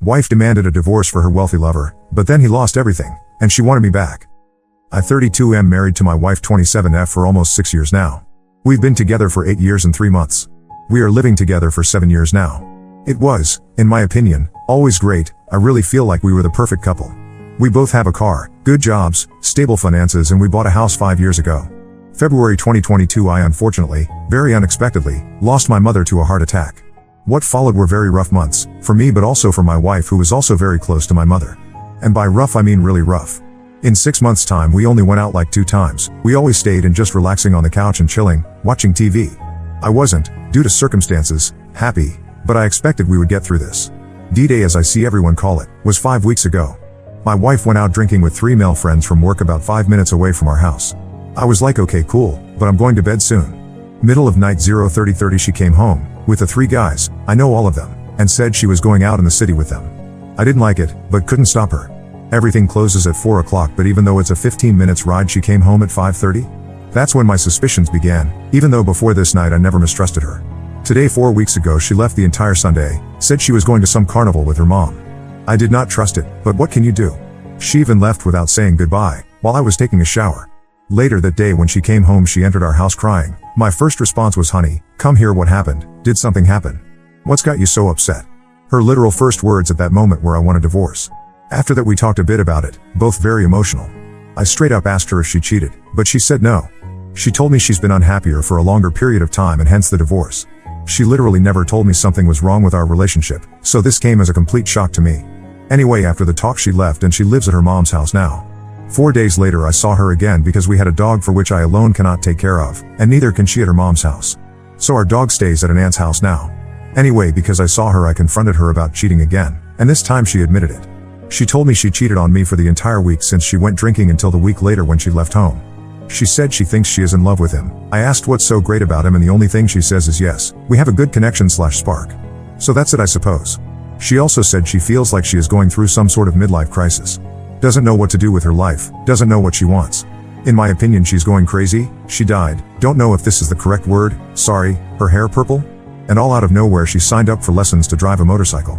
Wife demanded a divorce for her wealthy lover, but then he lost everything, and she wanted me back. I 32 am married to my wife 27F for almost 6 years now. We've been together for 8 years and 3 months. We are living together for 7 years now. It was, in my opinion, always great. I really feel like we were the perfect couple. We both have a car, good jobs, stable finances, and we bought a house 5 years ago. February 2022 I unfortunately, very unexpectedly, lost my mother to a heart attack. What followed were very rough months, for me but also for my wife who was also very close to my mother. And by rough I mean really rough. In 6 months' time we only went out like 2 times, we always stayed in just relaxing on the couch and chilling, watching TV. I wasn't, due to circumstances, happy, but I expected we would get through this. D-Day as I see everyone call it, was 5 weeks ago. My wife went out drinking with 3 male friends from work about 5 minutes away from our house. I was like okay cool, but I'm going to bed soon. Middle of night 0:30 she came home, with the 3 guys, I know all of them, and said she was going out in the city with them. I didn't like it, but couldn't stop her. Everything closes at 4 o'clock but even though it's a 15 minutes ride she came home at 5:30? That's when my suspicions began, even though before this night I never mistrusted her. Today 4 weeks ago she left the entire Sunday, said she was going to some carnival with her mom. I did not trust it, but what can you do? She even left without saying goodbye, while I was taking a shower. Later that day when she came home she entered our house crying. My first response was honey, come here what happened, did something happen? What's got you so upset? Her literal first words at that moment were I want a divorce. After that we talked a bit about it, both very emotional. I straight up asked her if she cheated, but she said no. She told me she's been unhappier for a longer period of time and hence the divorce. She literally never told me something was wrong with our relationship, so this came as a complete shock to me. Anyway after the talk she left and she lives at her mom's house now. 4 days later I saw her again because we had a dog for which I alone cannot take care of, and neither can she at her mom's house. So our dog stays at an aunt's house now. Anyway because I saw her I confronted her about cheating again, and this time she admitted it. She told me she cheated on me for the entire week since she went drinking until the week later when she left home. She said she thinks she is in love with him. I asked what's so great about him and the only thing she says is yes, we have a good connection/spark. So that's it I suppose. She also said she feels like she is going through some sort of midlife crisis. Doesn't know what to do with her life, doesn't know what she wants. In my opinion she's going crazy, she died, don't know if this is the correct word, sorry, her hair purple? And all out of nowhere she signed up for lessons to drive a motorcycle.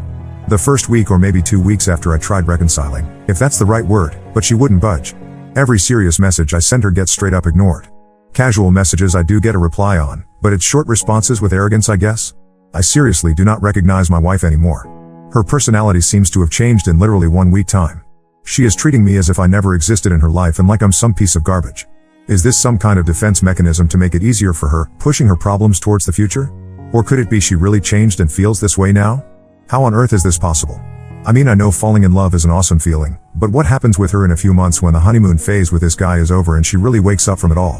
The first week or maybe 2 weeks after I tried reconciling, if that's the right word, but she wouldn't budge. Every serious message I sent her gets straight up ignored. Casual messages I do get a reply on, but it's short responses with arrogance I guess? I seriously do not recognize my wife anymore. Her personality seems to have changed in literally 1 week time. She is treating me as if I never existed in her life and like I'm some piece of garbage. Is this some kind of defense mechanism to make it easier for her, pushing her problems towards the future? Or could it be she really changed and feels this way now? How on earth is this possible? I mean I know falling in love is an awesome feeling, but what happens with her in a few months when the honeymoon phase with this guy is over and she really wakes up from it all?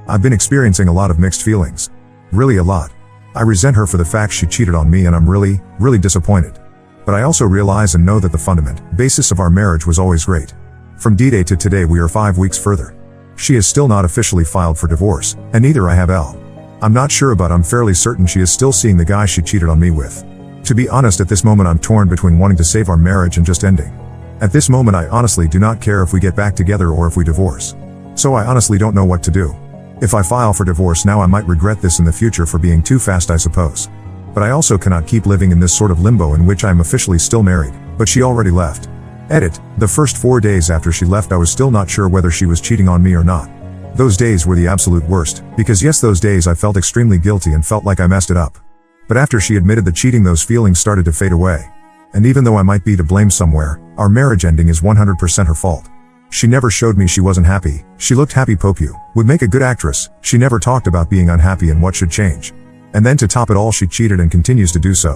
I've been experiencing a lot of mixed feelings. Really a lot. I resent her for the fact she cheated on me and I'm really, really disappointed. But I also realize and know that the fundament, basis of our marriage was always great. From D-Day to today we are 5 weeks further. She is still not officially filed for divorce, and neither I have L. I'm not sure but I'm fairly certain she is still seeing the guy she cheated on me with. To be honest at this moment I'm torn between wanting to save our marriage and just ending. At this moment I honestly do not care if we get back together or if we divorce. So I honestly don't know what to do. If I file for divorce now I might regret this in the future for being too fast I suppose. But I also cannot keep living in this sort of limbo in which I am officially still married, but she already left. Edit. The first 4 days after she left I was still not sure whether she was cheating on me or not. Those days were the absolute worst, because yes those days I felt extremely guilty and felt like I messed it up. But after she admitted the cheating those feelings started to fade away. And even though I might be to blame somewhere, our marriage ending is 100% her fault. She never showed me she wasn't happy, she looked happy Popu, would make a good actress, she never talked about being unhappy and what should change. And then to top it all she cheated and continues to do so.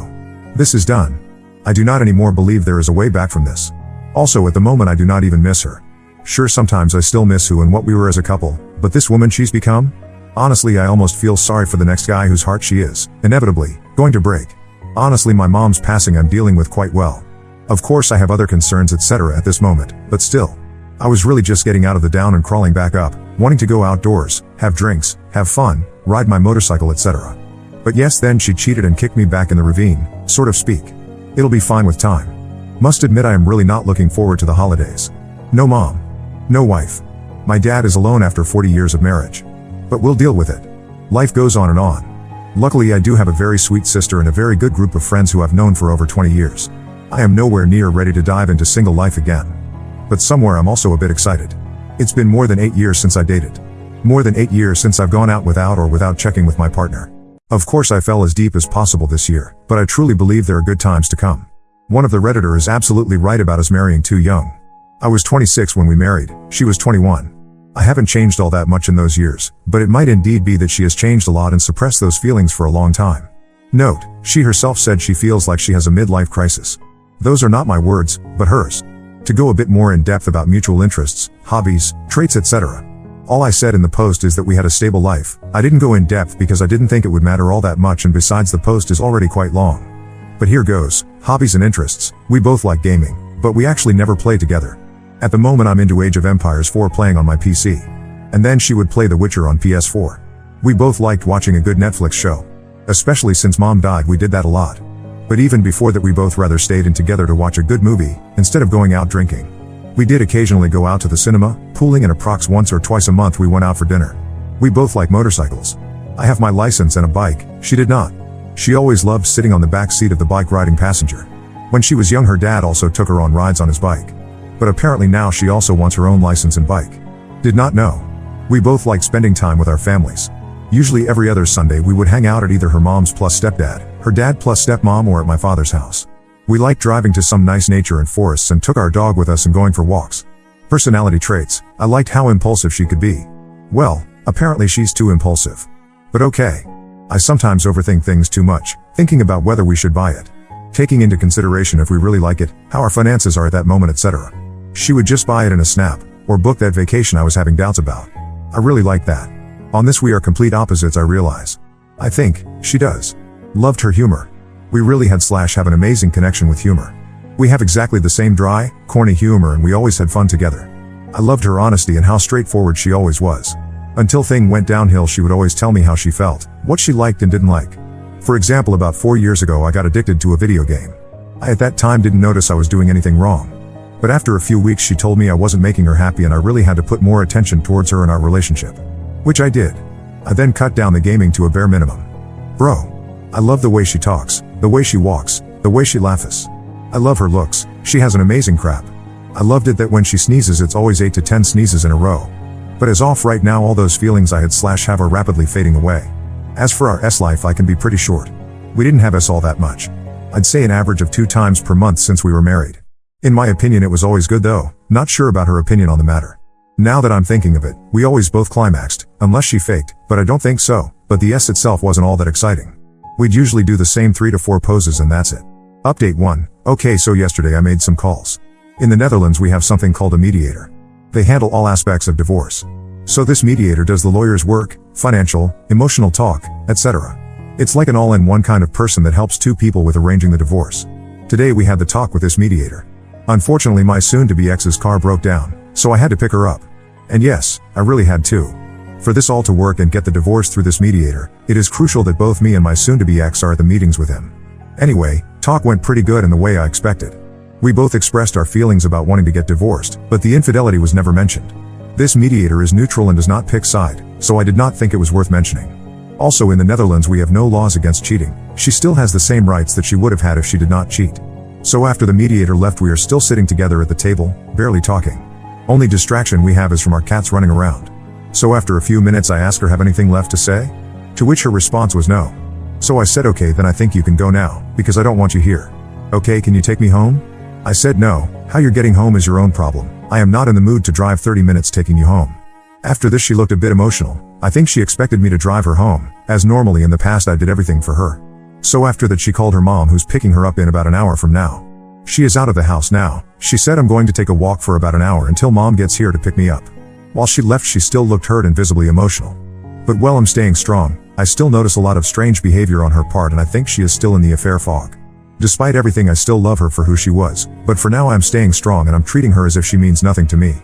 This is done. I do not anymore believe there is a way back from this. Also at the moment I do not even miss her. Sure sometimes I still miss who and what we were as a couple, but this woman she's become? Honestly I almost feel sorry for the next guy whose heart she is, inevitably, going to break. Honestly my mom's passing I'm dealing with quite well. Of course I have other concerns etc. at this moment, but still. I was really just getting out of the down and crawling back up, wanting to go outdoors, have drinks, have fun, ride my motorcycle etc. But yes then she cheated and kicked me back in the ravine, sort of speak. It'll be fine with time. Must admit I am really not looking forward to the holidays. No mom. No wife. My dad is alone after 40 years of marriage. But we'll deal with it. Life goes on and on. Luckily I do have a very sweet sister and a very good group of friends who I've known for over 20 years. I am nowhere near ready to dive into single life again. But somewhere I'm also a bit excited. It's been more than 8 years since I dated. More than 8 years since I've gone out without checking with my partner. Of course I fell as deep as possible this year, but I truly believe there are good times to come. One of the Redditor is absolutely right about us marrying too young. I was 26 when we married, she was 21. I haven't changed all that much in those years, but it might indeed be that she has changed a lot and suppressed those feelings for a long time. Note, she herself said she feels like she has a midlife crisis. Those are not my words, but hers. To go a bit more in depth about mutual interests, hobbies, traits, etc. All I said in the post is that we had a stable life. I didn't go in depth because I didn't think it would matter all that much, and besides the post is already quite long. But here goes. Hobbies and interests. We both like gaming, but we actually never play together. At the moment I'm into Age of Empires 4 playing on my PC. And then she would play The Witcher on PS4. We both liked watching a good Netflix show. Especially since Mom died, we did that a lot. But even before that we both rather stayed in together to watch a good movie, instead of going out drinking. We did occasionally go out to the cinema, pooling, and approx once or twice a month we went out for dinner. We both like motorcycles. I have my license and a bike, she did not. She always loved sitting on the back seat of the bike riding passenger. When she was young her dad also took her on rides on his bike. But apparently now she also wants her own license and bike. Did not know. We both like spending time with our families. Usually every other Sunday we would hang out at either her mom's plus stepdad, her dad plus stepmom, or at my father's house. We liked driving to some nice nature and forests and took our dog with us and going for walks. Personality traits. I liked how impulsive she could be. Well, apparently she's too impulsive. But okay. I sometimes overthink things too much, thinking about whether we should buy it. Taking into consideration if we really like it, how our finances are at that moment, etc. She would just buy it in a snap, or book that vacation I was having doubts about. I really like that. On this we are complete opposites, I realize. I think, she does. Loved her humor. We really have an amazing connection with humor. We have exactly the same dry, corny humor and we always had fun together. I loved her honesty and how straightforward she always was. Until thing went downhill she would always tell me how she felt, what she liked and didn't like. For example, about 4 years ago I got addicted to a video game. I at that time didn't notice I was doing anything wrong. But after a few weeks she told me I wasn't making her happy and I really had to put more attention towards her and our relationship. Which I did. I then cut down the gaming to a bare minimum. Bro. I love the way she talks, the way she walks, the way she laughs. I love her looks, she has an amazing crap. I loved it that when she sneezes it's always 8 to 10 sneezes in a row. But as off right now all those feelings I had/have are rapidly fading away. As for our life I can be pretty short. We didn't have all that much. I'd say an average of 2 times per month since we were married. In my opinion it was always good though, not sure about her opinion on the matter. Now that I'm thinking of it, we always both climaxed, unless she faked, but I don't think so, but the itself wasn't all that exciting. We'd usually do the same 3 to 4 poses and that's it. Update 1. Okay, so yesterday I made some calls. In the Netherlands we have something called a mediator. They handle all aspects of divorce. So this mediator does the lawyer's work, financial, emotional talk, etc. It's like an all-in-one kind of person that helps 2 people with arranging the divorce. Today we had the talk with this mediator. Unfortunately my soon-to-be ex's car broke down, so I had to pick her up. And yes, I really had to. For this all to work and get the divorce through this mediator, it is crucial that both me and my soon-to-be ex are at the meetings with him. Anyway, talk went pretty good in the way I expected. We both expressed our feelings about wanting to get divorced, but the infidelity was never mentioned. This mediator is neutral and does not pick side, so I did not think it was worth mentioning. Also in the Netherlands we have no laws against cheating. She still has the same rights that she would have had if she did not cheat. So after the mediator left we are still sitting together at the table, barely talking. Only distraction we have is from our cats running around. So after a few minutes I asked her have anything left to say? To which her response was no. So I said okay then I think you can go now, because I don't want you here. Okay, can you take me home? I said no, how you're getting home is your own problem. I am not in the mood to drive 30 minutes taking you home. After this she looked a bit emotional. I think she expected me to drive her home, as normally in the past I did everything for her. So after that she called her mom who's picking her up in about an hour from now. She is out of the house now. She said I'm going to take a walk for about an hour until mom gets here to pick me up. While she left she still looked hurt and visibly emotional. But while I'm staying strong, I still notice a lot of strange behavior on her part and I think she is still in the affair fog. Despite everything I still love her for who she was, but for now I'm staying strong and I'm treating her as if she means nothing to me.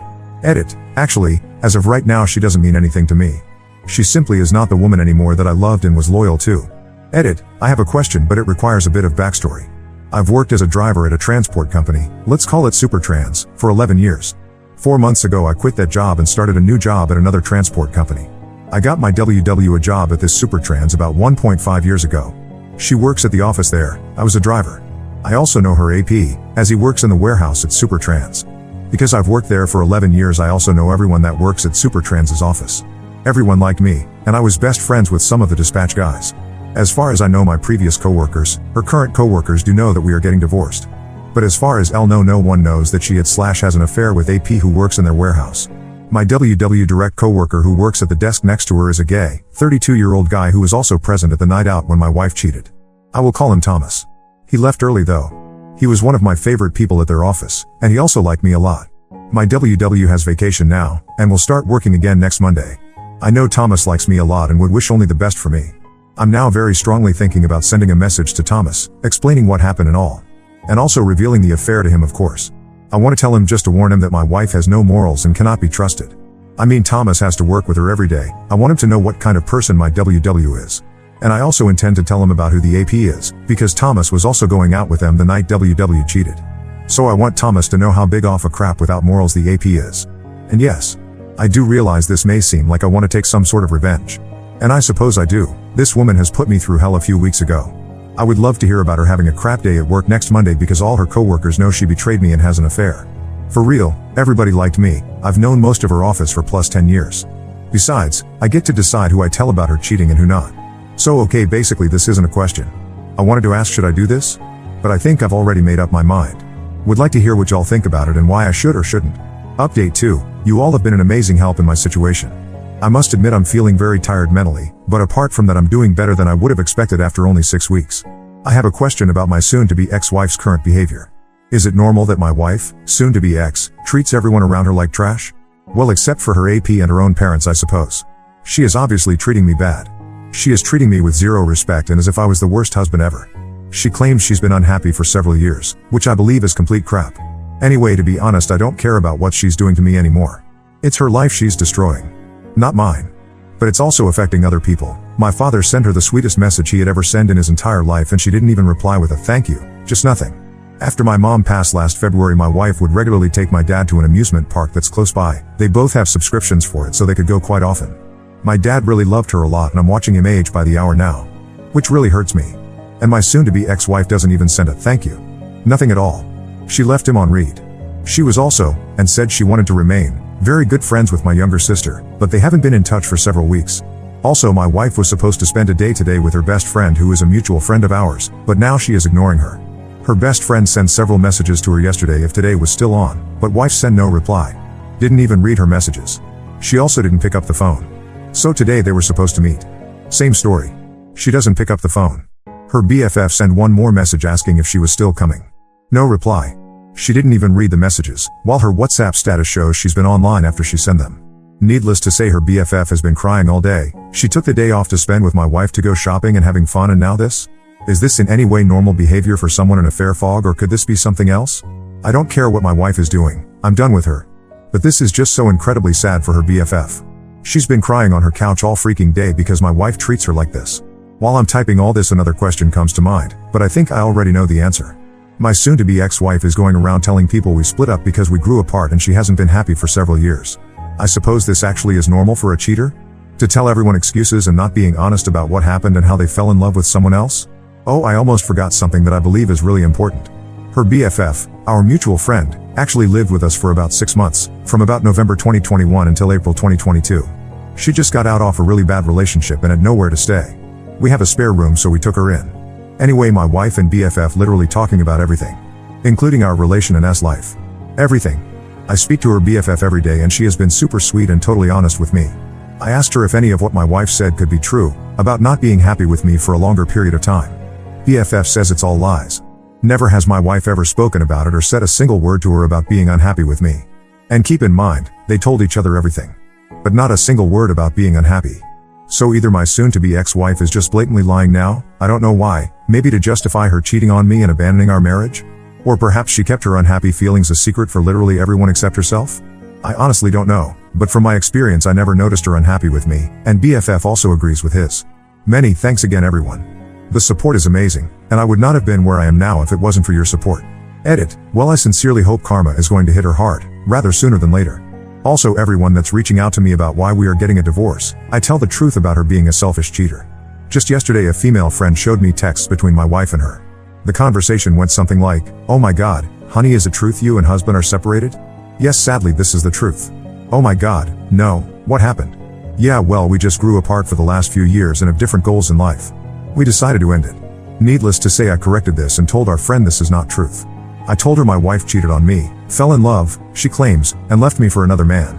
Edit. Actually, as of right now she doesn't mean anything to me. She simply is not the woman anymore that I loved and was loyal to. Edit. I have a question but it requires a bit of backstory. I've worked as a driver at a transport company, let's call it Supertrans, for 11 years. 4 months ago I quit that job and started a new job at another transport company. I got my WW a job at this Supertrans about 1.5 years ago. She works at the office there, I was a driver. I also know her AP, as he works in the warehouse at Supertrans. Because I've worked there for 11 years, I also know everyone that works at Supertrans's office. Everyone liked me, and I was best friends with some of the dispatch guys. As far as I know, my previous coworkers, her current coworkers, do know that we are getting divorced. But as far as no one knows that she has an affair with AP who works in their warehouse. My WW Direct coworker who works at the desk next to her is a gay, 32-year-old guy who was also present at the night out when my wife cheated. I will call him Thomas. He left early though. He was one of my favorite people at their office, and he also liked me a lot. My WW has vacation now, and will start working again next Monday. I know Thomas likes me a lot and would wish only the best for me. I'm now very strongly thinking about sending a message to Thomas, explaining what happened and all. And also revealing the affair to him, of course. I want to tell him just to warn him that my wife has no morals and cannot be trusted. I mean, Thomas has to work with her every day. I want him to know what kind of person my WW is. And I also intend to tell him about who the AP is, because Thomas was also going out with them the night WW cheated. So I want Thomas to know how big off a crap without morals the AP is. And yes, I do realize this may seem like I want to take some sort of revenge. And I suppose I do. This woman has put me through hell a few weeks ago. I would love to hear about her having a crap day at work next Monday because all her coworkers know she betrayed me and has an affair. For real, everybody liked me. I've known most of her office for plus 10 years. Besides, I get to decide who I tell about her cheating and who not. So okay, basically this isn't a question. I wanted to ask, should I do this? But I think I've already made up my mind. Would like to hear what y'all think about it and why I should or shouldn't. Update 2. You all have been an amazing help in my situation. I must admit I'm feeling very tired mentally, but apart from that I'm doing better than I would have expected after only 6 weeks. I have a question about my soon-to-be ex-wife's current behavior. Is it normal that my wife, soon-to-be ex, treats everyone around her like trash? Well, except for her AP and her own parents, I suppose. She is obviously treating me bad. She is treating me with zero respect and as if I was the worst husband ever. She claims she's been unhappy for several years, which I believe is complete crap. Anyway, to be honest, I don't care about what she's doing to me anymore. It's her life she's destroying. Not mine. But it's also affecting other people. My father sent her the sweetest message he had ever sent in his entire life and she didn't even reply with a thank you, just nothing. After my mom passed last February, my wife would regularly take my dad to an amusement park that's close by. They both have subscriptions for it so they could go quite often. My dad really loved her a lot and I'm watching him age by the hour now. Which really hurts me. And my soon-to-be ex-wife doesn't even send a thank you. Nothing at all. She left him on read. She was also, and said she wanted to remain, very good friends with my younger sister, but they haven't been in touch for several weeks. Also, my wife was supposed to spend a day today with her best friend who is a mutual friend of ours, but now she is ignoring her. Her best friend sent several messages to her yesterday if today was still on, but wife sent no reply. Didn't even read her messages. She also didn't pick up the phone. So today they were supposed to meet. Same story. She doesn't pick up the phone. Her BFF sent one more message asking if she was still coming. No reply. She didn't even read the messages, while her WhatsApp status shows she's been online after she sent them. Needless to say, her BFF has been crying all day. She took the day off to spend with my wife to go shopping and having fun, and now this? Is this in any way normal behavior for someone in a fair fog, or could this be something else? I don't care what my wife is doing. I'm done with her. But this is just so incredibly sad for her BFF. She's been crying on her couch all freaking day because my wife treats her like this. While I'm typing all this, another question comes to mind, but I think I already know the answer. My soon-to-be ex-wife is going around telling people we split up because we grew apart and she hasn't been happy for several years. I suppose this actually is normal for a cheater? To tell everyone excuses and not being honest about what happened and how they fell in love with someone else? Oh, I almost forgot something that I believe is really important. Her BFF, our mutual friend, actually lived with us for about 6 months, from about November 2021 until April 2022. She just got out off a really bad relationship and had nowhere to stay. We have a spare room, so we took her in. Anyway, my wife and BFF literally talking about everything, including our relation and life. Everything. I speak to her BFF every day and she has been super sweet and totally honest with me. I asked her if any of what my wife said could be true, about not being happy with me for a longer period of time. BFF says it's all lies. Never has my wife ever spoken about it or said a single word to her about being unhappy with me. And keep in mind, they told each other everything. But not a single word about being unhappy. So either my soon-to-be ex-wife is just blatantly lying now, I don't know why, maybe to justify her cheating on me and abandoning our marriage? Or perhaps she kept her unhappy feelings a secret for literally everyone except herself? I honestly don't know, but from my experience I never noticed her unhappy with me, and BFF also agrees with his. Many thanks again, everyone. The support is amazing, and I would not have been where I am now if it wasn't for your support. Edit. Well, I sincerely hope karma is going to hit her hard, rather sooner than later. Also, everyone that's reaching out to me about why we are getting a divorce, I tell the truth about her being a selfish cheater. Just yesterday a female friend showed me texts between my wife and her. The conversation went something like, "Oh my god, honey, is it truth you and husband are separated?" "Yes, sadly this is the truth." "Oh my god, no, what happened?" "Yeah, well, we just grew apart for the last few years and have different goals in life. We decided to end it." Needless to say, I corrected this and told our friend this is not truth. I told her my wife cheated on me, fell in love, she claims, and left me for another man.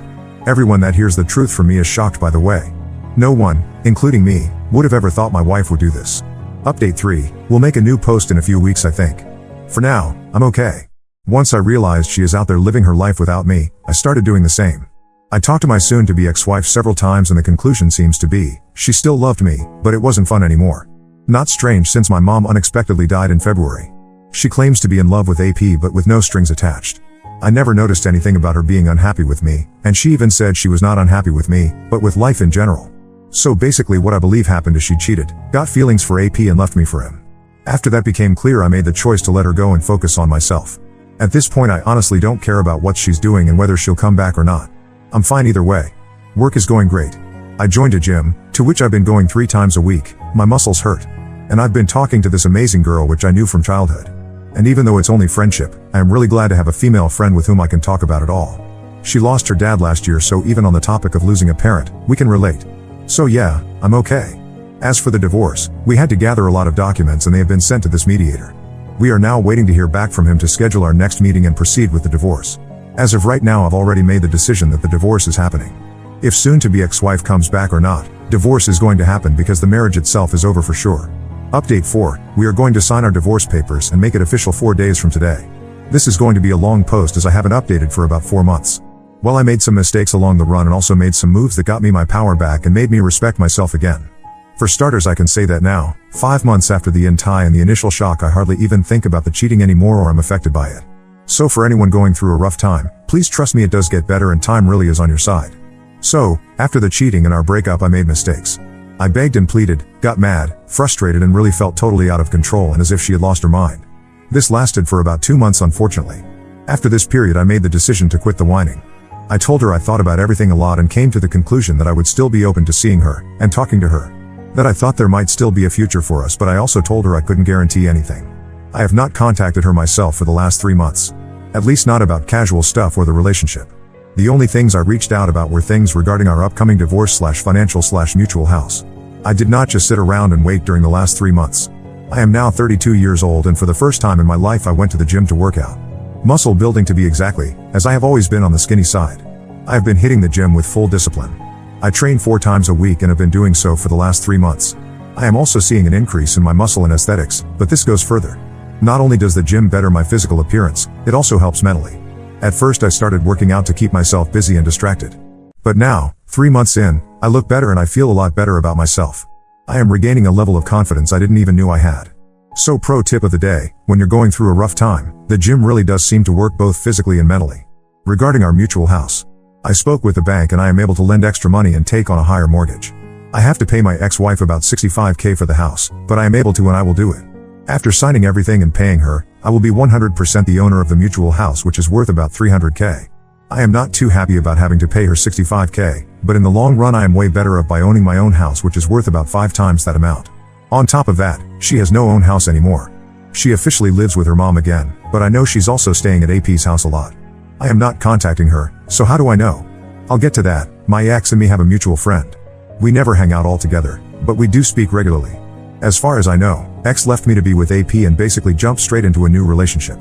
Everyone that hears the truth from me is shocked, by the way. No one, including me, would have ever thought my wife would do this. Update 3, we'll make a new post in a few weeks, I think. For now, I'm okay. Once I realized she is out there living her life without me, I started doing the same. I talked to my soon-to-be ex-wife several times and the conclusion seems to be, she still loved me, but it wasn't fun anymore. Not strange since my mom unexpectedly died in February. She claims to be in love with AP but with no strings attached. I never noticed anything about her being unhappy with me, and she even said she was not unhappy with me, but with life in general. So basically what I believe happened is she cheated, got feelings for AP and left me for him. After that became clear, I made the choice to let her go and focus on myself. At this point I honestly don't care about what she's doing and whether she'll come back or not. I'm fine either way. Work is going great. I joined a gym, to which I've been going 3 times a week, my muscles hurt. And I've been talking to this amazing girl which I knew from childhood. And even though it's only friendship, I am really glad to have a female friend with whom I can talk about it all. She lost her dad last year, so even on the topic of losing a parent, we can relate. So yeah, I'm okay. As for the divorce, we had to gather a lot of documents and they have been sent to this mediator. We are now waiting to hear back from him to schedule our next meeting and proceed with the divorce. As of right now, I've already made the decision that the divorce is happening. If soon-to-be ex-wife comes back or not, divorce is going to happen because the marriage itself is over for sure. Update 4, we are going to sign our divorce papers and make it official 4 days from today. This is going to be a long post as I haven't updated for about 4 months. Well, I made some mistakes along the run and also made some moves that got me my power back and made me respect myself again. For starters, I can say that now, 5 months after the tie and the initial shock, I hardly even think about the cheating anymore or I'm affected by it. So for anyone going through a rough time, please trust me, it does get better and time really is on your side. So, after the cheating and our breakup, I made mistakes. I begged and pleaded, got mad, frustrated, and really felt totally out of control and as if she had lost her mind. This lasted for about 2 months, unfortunately. After this period, I made the decision to quit the whining. I told her I thought about everything a lot and came to the conclusion that I would still be open to seeing her and talking to her. That I thought there might still be a future for us, but I also told her I couldn't guarantee anything. I have not contacted her myself for the last 3 months. At least not about casual stuff or the relationship. The only things I reached out about were things regarding our upcoming divorce/financial/mutual house. I did not just sit around and wait during the last 3 months. I am now 32 years old and for the first time in my life I went to the gym to work out. Muscle building to be exactly, as I have always been on the skinny side. I have been hitting the gym with full discipline. I train 4 times a week and have been doing so for the last 3 months. I am also seeing an increase in my muscle and aesthetics, but this goes further. Not only does the gym better my physical appearance, it also helps mentally. At first I started working out to keep myself busy and distracted. But now, 3 months in, I look better and I feel a lot better about myself. I am regaining a level of confidence I didn't even knew I had. So pro tip of the day, when you're going through a rough time, the gym really does seem to work both physically and mentally. Regarding our mutual house, I spoke with the bank and I am able to lend extra money and take on a higher mortgage. I have to pay my ex-wife about $65,000 for the house, but I am able to and I will do it. After signing everything and paying her, I will be 100% the owner of the mutual house, which is worth about $300,000. I am not too happy about having to pay her $65,000, but in the long run I am way better off by owning my own house, which is worth about 5 times that amount. On top of that, she has no own house anymore. She officially lives with her mom again, but I know she's also staying at AP's house a lot. I am not contacting her, so how do I know? I'll get to that. My ex and me have a mutual friend. We never hang out all together, but we do speak regularly. As far as I know, ex left me to be with AP and basically jumped straight into a new relationship.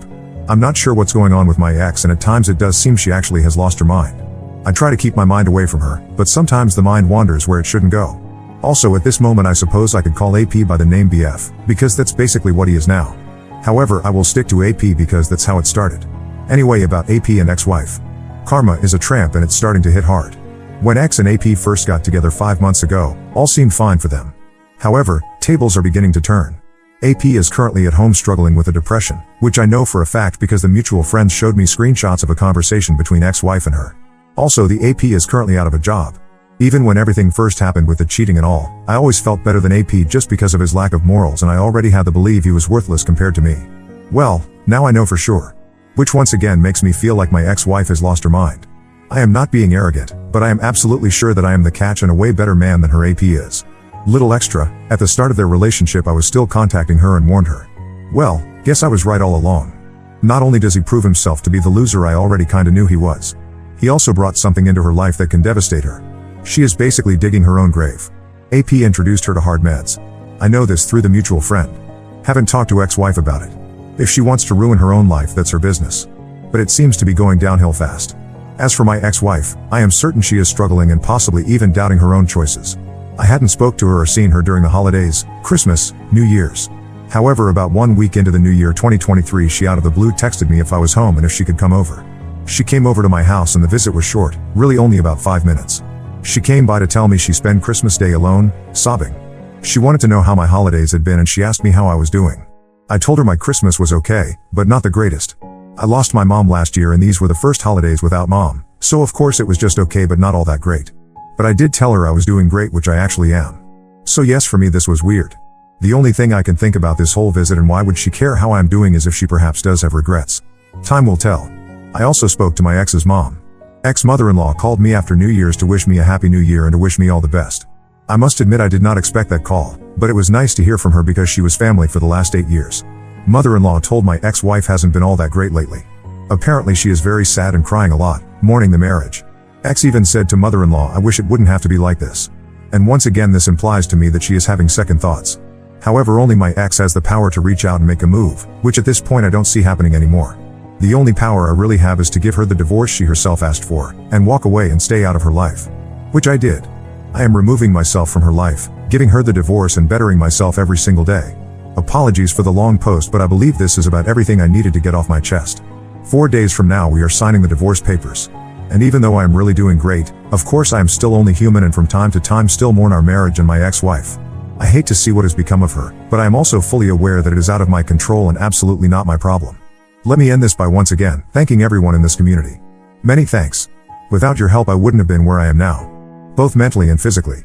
I'm not sure what's going on with my ex and at times it does seem she actually has lost her mind. I try to keep my mind away from her, but sometimes the mind wanders where it shouldn't go. Also at this moment I suppose I could call AP by the name BF, because that's basically what he is now. However, I will stick to AP because that's how it started. Anyway, about AP and ex-wife. Karma is a tramp and it's starting to hit hard. When ex and AP first got together 5 months ago, all seemed fine for them. However, tables are beginning to turn. AP is currently at home struggling with a depression, which I know for a fact because the mutual friends showed me screenshots of a conversation between ex-wife and her. Also, the AP is currently out of a job. Even when everything first happened with the cheating and all, I always felt better than AP just because of his lack of morals and I already had to believe he was worthless compared to me. Well, now I know for sure. Which once again makes me feel like my ex-wife has lost her mind. I am not being arrogant, but I am absolutely sure that I am the catch and a way better man than her AP is. Little extra, at the start of their relationship I was still contacting her and warned her. Well, Guess I was right all along. Not only does he prove himself to be the loser I already kinda knew he was, he also brought something into her life that can devastate her. She is basically digging her own grave. AP introduced her to hard meds. I know this through the mutual friend. Haven't talked to ex-wife about it. If she wants to ruin her own life, that's her business. But it seems to be going downhill fast. As for my ex-wife, I am certain she is struggling and possibly even doubting her own choices. I hadn't spoke to her or seen her during the holidays, Christmas, New Year's. However, about 1 week into the new year 2023, she out of the blue texted me if I was home and if she could come over. She came over to my house and the visit was short, really only about 5 minutes. She came by to tell me she spent Christmas Day alone, sobbing. She wanted to know how my holidays had been and she asked me how I was doing. I told her my Christmas was okay, but not the greatest. I lost my mom last year and these were the first holidays without mom, so of course it was just okay but not all that great. But I did tell her I was doing great, which I actually am. So yes, for me this was weird. The only thing I can think about this whole visit and why would she care how I'm doing is if she perhaps does have regrets. Time will tell. I also spoke to my ex's mom. Ex-mother-in-law called me after New Year's to wish me a happy new year and to wish me all the best. I must admit I did not expect that call, but it was nice to hear from her because she was family for the last 8 years. Mother-in-law told my ex-wife hasn't been all that great lately. Apparently she is very sad and crying a lot, mourning the marriage. Ex even said to mother-in-law, I wish it wouldn't have to be like this. And once again this implies to me that she is having second thoughts. However, only my ex has the power to reach out and make a move, which at this point I don't see happening anymore. The only power I really have is to give her the divorce she herself asked for, and walk away and stay out of her life. Which I did. I am removing myself from her life, giving her the divorce and bettering myself every single day. Apologies for the long post, but I believe this is about everything I needed to get off my chest. 4 days from now we are signing the divorce papers. And even though I am really doing great, of course I am still only human and from time to time still mourn our marriage and my ex-wife. I hate to see what has become of her, but I am also fully aware that it is out of my control and absolutely not my problem. Let me end this by once again thanking everyone in this community. Many thanks. Without your help I wouldn't have been where I am now, both mentally and physically.